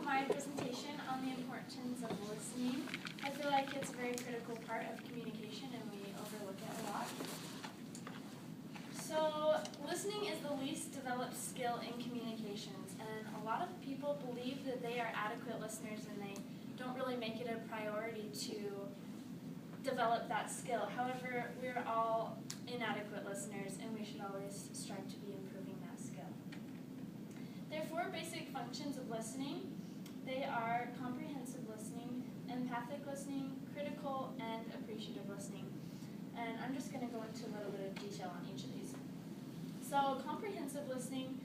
my presentation on the importance of listening. I feel like it's a very critical part of communication and we overlook it a lot. So listening is the least developed skill in communications, and a lot of people believe that they are adequate listeners and they don't really make it a priority to develop that skill. However, we're all inadequate listeners and we should always strive to be improving that skill. There are 4 basic functions of listening. They are comprehensive listening, empathic listening, critical, and appreciative listening. And I'm just going to go into a little bit of detail on each of these. So comprehensive listening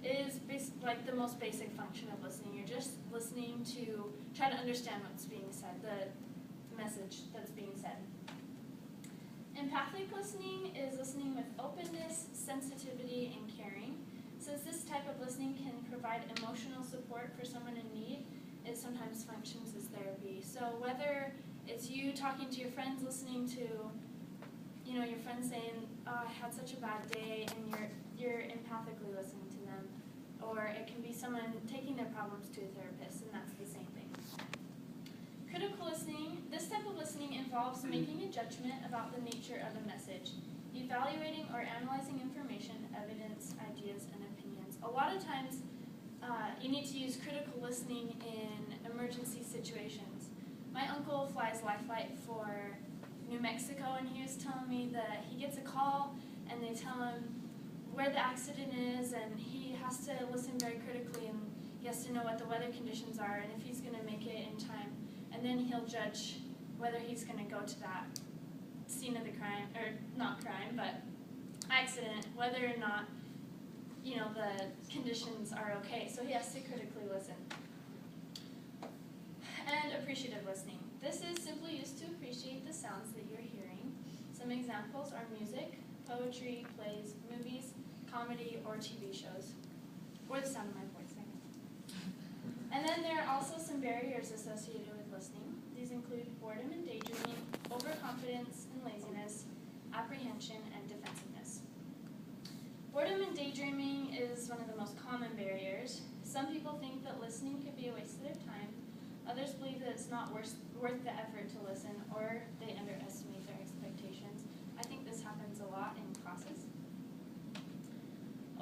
is like the most basic function of listening. You're just listening to try to understand what's being said, the message that's being said. Empathic listening is listening with openness, sensitivity, and caring. Since this type of listening can provide emotional support for someone in need, it sometimes functions as therapy. So whether it's you talking to your friends, listening to your friends saying, "Oh, I had such a bad day," and you're empathically listening to them. Or it can be someone taking their problems to a therapist, and that's the same thing. Critical listening, this type of listening involves making a judgment about the nature of a message, evaluating or analyzing information, evidence, ideas, and opinions. A lot of times, you need to use critical listening in emergency situations. My uncle flies Life Flight for New Mexico, and he was telling me that he gets a call and they tell him where the accident is, and he has to listen very critically, and he has to know what the weather conditions are and if he's going to make it in time, and then he'll judge whether he's going to go to that scene of the crime, or not crime, but accident, whether or not the conditions are okay. So he has to critically listen. And appreciative listening. This is simply used to appreciate the sounds that you're hearing. Some examples are music, poetry, plays, movies, comedy, or TV shows, or the sound of my voice. And then there are also some barriers associated with listening. These include boredom and daydreaming, overconfidence and laziness, apprehension, and defensiveness. Boredom and daydreaming is one of the most common barriers. Some people think that listening could be a waste of their time. Others believe that it's not worth the effort to listen, or they underestimate their expectations. I think this happens a lot in classes.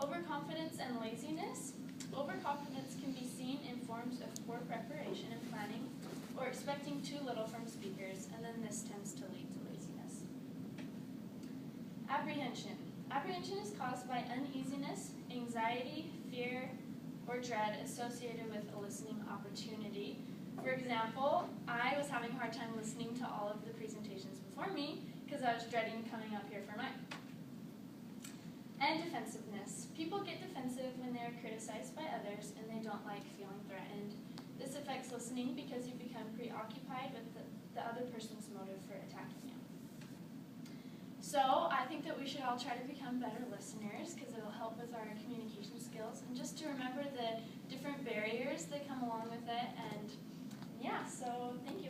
Overconfidence and laziness. Overconfidence can be seen in forms of poor preparation and planning, or expecting too little from speakers, and then this tends to lead to laziness. Apprehension. Apprehension is caused by uneasiness, anxiety, fear, or dread associated with a listening opportunity. For example, I was having a hard time listening to all of the presentations before me because I was dreading coming up here for mine. And defensiveness. People get defensive when they are criticized by others and they don't like feeling threatened. This affects listening because you become preoccupied with the other person's motive for attacking you. So I think that we should all try to become better listeners because it will help with our communication skills, and just to remember the different barriers that come along with it. And yeah, so thank you.